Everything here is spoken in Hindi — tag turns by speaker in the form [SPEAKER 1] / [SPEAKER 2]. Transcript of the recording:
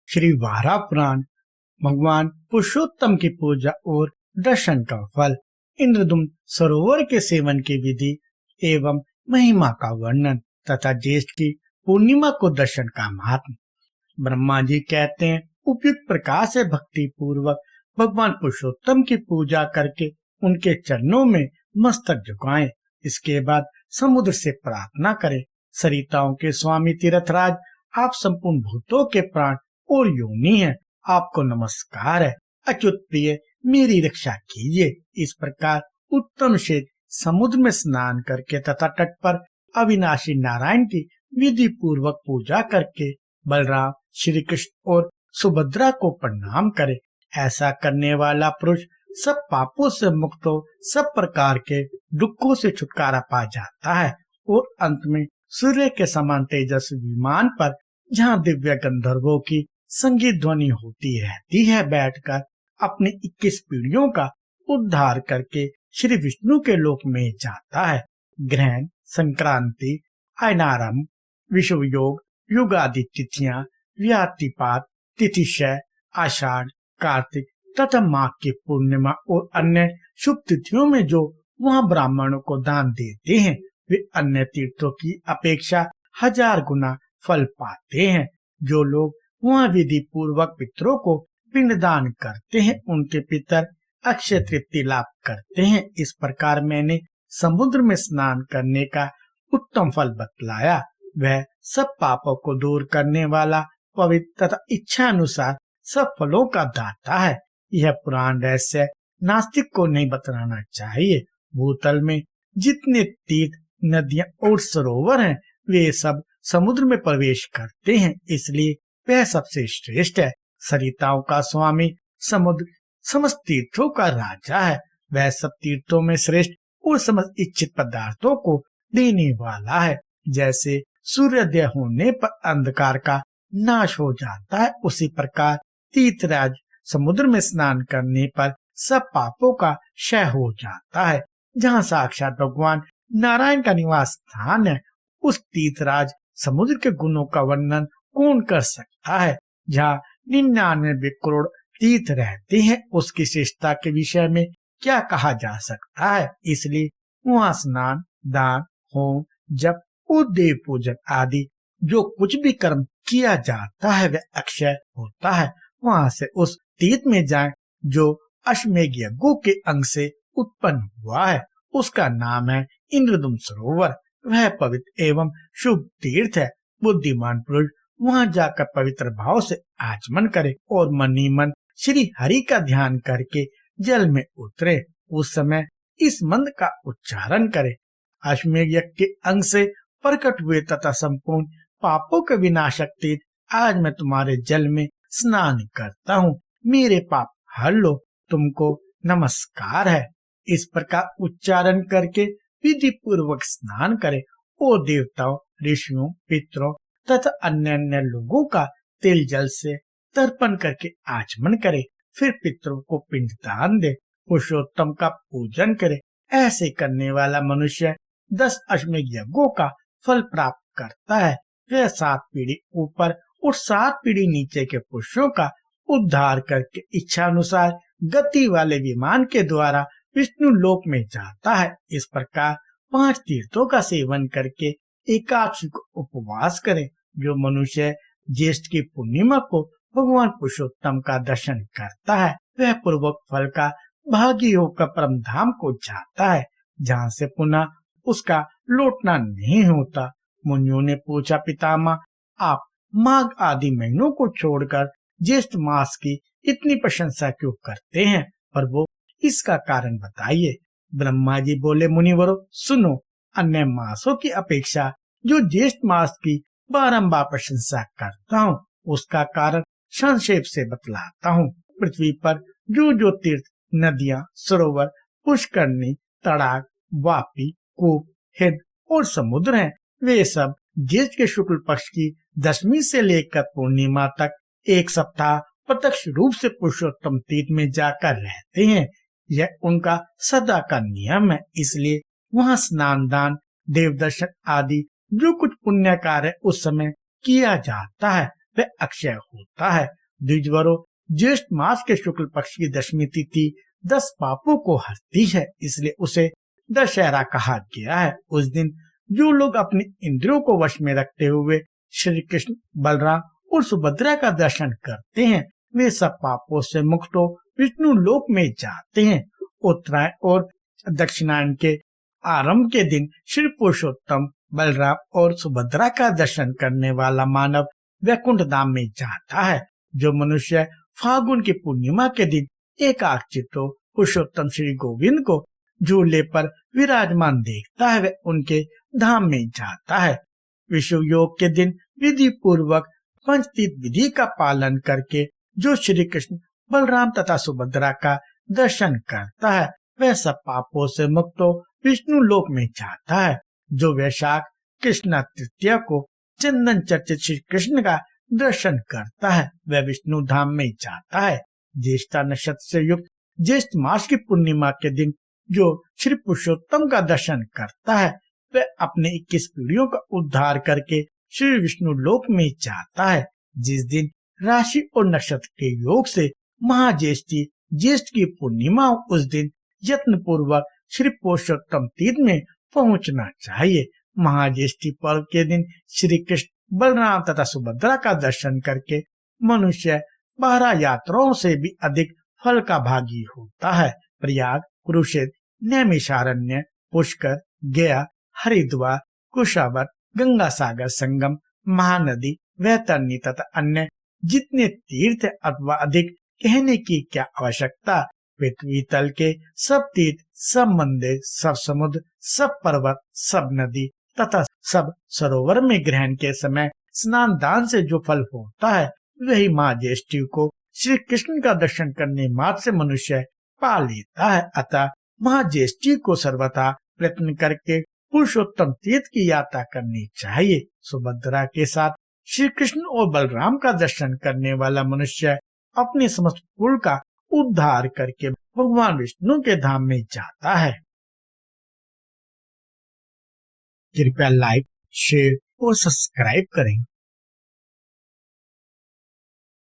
[SPEAKER 1] श्री वारा पुराण भगवान पुरुषोत्तम की पूजा और दर्शन का फल, इंद्रदुम्न सरोवर के सेवन की विधि एवं महिमा का वर्णन तथा ज्येष्ठ की पूर्णिमा को दर्शन का महात्म। ब्रह्मा जी कहते हैं, उपयुक्त प्रकार से भक्ति पूर्वक भगवान पुरुषोत्तम की पूजा करके उनके चरणों में मस्तक झुकाएं। इसके बाद समुद्र से प्रार्थना करें, सरिताओं के स्वामी तीर्थराज, आप संपूर्ण भूतों के प्राण और योनि हैं, आपको नमस्कार है। अच्युत प्रिय, मेरी रक्षा कीजिए। इस प्रकार उत्तम से समुद्र में स्नान करके तथा तट पर अविनाशी नारायण की विधि पूर्वक पूजा करके बलराम, श्री कृष्ण और सुभद्रा को प्रणाम करे। ऐसा करने वाला पुरुष सब पापों से मुक्त हो सब प्रकार के दुखों से छुटकारा पा जाता है और अंत में सूर्य के समान तेजस्वी विमान पर, जहाँ दिव्य गंधर्वों की संगीत ध्वनि होती रहती है, बैठकर अपनी 21 पीढ़ियों का उद्धार करके श्री विष्णु के लोक में जाता है। ग्रहण, संक्रांति, अयनारम, विषुव योग, युगादि तिथियां, व्यातिपात, तिथिशय, आषाढ़, कार्तिक तथा माघ की पूर्णिमा और अन्य शुभ तिथियों में जो वहाँ ब्राह्मणों को दान देते हैं, वे अन्य तीर्थों की अपेक्षा 1000 गुना फल पाते हैं। जो लोग वहाँ विधि पूर्वक पितरों को पिंडदान करते हैं, उनके पितर अक्षय तृप्ति लाभ करते हैं। इस प्रकार मैंने समुद्र में स्नान करने का उत्तम फल बतलाया। वह सब पापों को दूर करने वाला, पवित्र तथा इच्छा अनुसार सब फलों का दाता है। यह पुराण रहस्य नास्तिक को नहीं बतलाना चाहिए। भूतल में जितने तीर्थ, नदियां और सरोवर हैं, वे सब समुद्र में प्रवेश करते हैं, इसलिए वह सबसे श्रेष्ठ है। सरिताओं का स्वामी समुद्र समस्त तीर्थों का राजा है। वह सब तीर्थों में श्रेष्ठ और समस्त इच्छित पदार्थों को देने वाला है। जैसे सूर्योदय होने पर अंधकार का नाश हो जाता है, उसी प्रकार तीर्थराज समुद्र में स्नान करने पर सब पापों का क्षय हो जाता है। जहाँ साक्षात भगवान नारायण का निवास स्थान है, उस तीर्थराज समुद्र के गुणों का वर्णन कौन कर सकता है। जहाँ 99 करोड़ तीर्थ रहते हैं, उसकी श्रेष्ठता के विषय में क्या कहा जा सकता है। इसलिए वहाँ स्नान, दान, होम, जप और देव पूजन आदि जो कुछ भी कर्म किया जाता है वह अक्षय होता है। वहाँ से उस तीर्थ में जाएं जो अश्वमेघ यज्ञों के अंग से उत्पन्न हुआ है, उसका नाम है इंद्रदुम्न सरोवर। वह पवित्र एवं शुभ तीर्थ है। बुद्धिमान पुरुष वहाँ जाकर पवित्र भाव से आचमन करे और मन ही मन श्री हरि का ध्यान करके जल में उतरे। उस समय इस मंत्र का उच्चारण करे, अश्वमेघ यज्ञ के अंग से प्रकट हुए तथा संपूर्ण पापों के विनाशक तीर्थ, आज मैं तुम्हारे जल में स्नान करता हूँ, मेरे पाप हर लो, तुमको नमस्कार है। इस प्रकार उच्चारण करके विधि पूर्वक स्नान करे और देवताओं, ऋषियों, पितरों तथा अन्य लोगों का तिल जल से तर्पण करके आचमन करे। फिर पितरों को पिंडदान दे, पुरुषोत्तम का पूजन करे। ऐसे करने वाला मनुष्य 10 अश्वमेघ यज्ञों का फल प्राप्त करता है। वह 7 पीढ़ी ऊपर और 7 पीढ़ी नीचे के पुरुषों का उद्धार करके इच्छा अनुसार गति वाले विमान के द्वारा विष्णु लोक में जाता है। इस प्रकार 5 तीर्थों का सेवन करके एकादशी को उपवास करे। जो मनुष्य ज्येष्ठ की पूर्णिमा को भगवान पुरुषोत्तम का दर्शन करता है, वह पूर्वक फल का भागी होकर परम धाम को जाता है, जहाँ से पुनः उसका लौटना नहीं होता। मुनियों ने पूछा, पितामह, आप माघ आदि महीनों को छोड़कर ज्येष्ठ मास की इतनी प्रशंसा क्यों करते हैं? प्रभु, इसका कारण बताइए। ब्रह्मा जी बोले, मुनिवरों सुनो, अन्य मासों की अपेक्षा जो ज्येष्ठ मास की बारंबार प्रशंसा करता हूँ, उसका कारण संक्षेप से बतलाता हूँ। पृथ्वी पर जो तीर्थ, नदियाँ, सरोवर, पुष्करणी, तड़ाग, वापी, कूप, हिद और समुद्र हैं, वे सब ज्येष्ठ के शुक्ल पक्ष की 10वीं से लेकर पूर्णिमा तक एक सप्ताह प्रत्यक्ष रूप से पुरुषोत्तम तीर्थ में जाकर रहते हैं। यह उनका सदा का नियम है। इसलिए वहाँ स्नान, दान, देव दर्शन आदि जो कुछ पुण्य कार्य उस समय किया जाता है, वह अक्षय होता है। द्विजवरों, ज्येष्ठ मास के शुक्ल पक्ष की दशमी तिथि 10 पापों को हरती है, इसलिए उसे दशहरा कहा गया है। उस दिन जो लोग अपने इंद्रियों को वश में रखते हुए श्री कृष्ण, बलराम और सुभद्रा का दर्शन करते हैं, वे सब पापों से मुक्त हो विष्णु लोक में जाते हैं। उत्तरायण और दक्षिणायन के आरंभ के दिन श्री पुरुषोत्तम, बलराम और सुभद्रा का दर्शन करने वाला मानव वैकुंठ धाम में जाता है। जो मनुष्य फागुन की पूर्णिमा के दिन एकाग्रचित्त हो पुरुषोत्तम श्री गोविंद को झूले पर विराजमान देखता है, वह उनके धाम में जाता है। विषुव योग के दिन विधि पूर्वक पंचतीर्थ विधि का पालन करके जो श्री कृष्ण, बलराम तथा सुभद्रा का दर्शन करता है, वह सब पापों से मुक्त हो विष्णु लोक में जाता है। जो वैशाख कृष्ण तृतीया को चंदन चर्चित श्री कृष्ण का दर्शन करता है, वह विष्णु धाम में जाता है। ज्येष्ठा नक्षत्र से युक्त ज्येष्ठ मास की पूर्णिमा के दिन जो श्री पुरुषोत्तम का दर्शन करता है, वह अपने 21 पीढ़ियों का उद्धार करके श्री विष्णु लोक में जाता है। जिस दिन राशि और नक्षत्र के योग से महाज्येष्ठी ज्येष्ठ की पूर्णिमा, उस दिन यत्न पूर्वक श्री पुरुषोत्तम तीर्थ में पहुंचना चाहिए। महाज्येष्ठी पर्व के दिन श्री कृष्ण, बलराम तथा सुभद्रा का दर्शन करके मनुष्य 12 यात्राओं से भी अधिक फल का भागी होता है। प्रयाग, कुरुक्षेत्र, नैमिषारण्य, पुष्कर, गया, हरिद्वार, कुशावर, गंगा सागर संगम, महानदी, वैतरणी तथा अन्य जितने तीर्थ अथवा अधिक कहने की क्या आवश्यकता। पृथ्वी तल के सब तीर्थ, सब मंदिर, सब समुद्र, सब पर्वत, सब नदी तथा सब सरोवर में ग्रहण के समय स्नान दान से जो फल होता है, वही माँ ज्येष्ठी को श्री कृष्ण का दर्शन करने मात्र से मनुष्य पा लेता है। अतः माँ ज्येष्ठी को सर्वथा प्रयत्न करके पुरुषोत्तम तीर्थ की यात्रा करनी चाहिए। सुभद्रा के साथ श्री कृष्ण और बलराम का दर्शन करने वाला मनुष्य अपने समस्त कुल का उद्धार करके भगवान विष्णु के धाम में जाता है। कृपया लाइक, शेयर और सब्सक्राइब करें।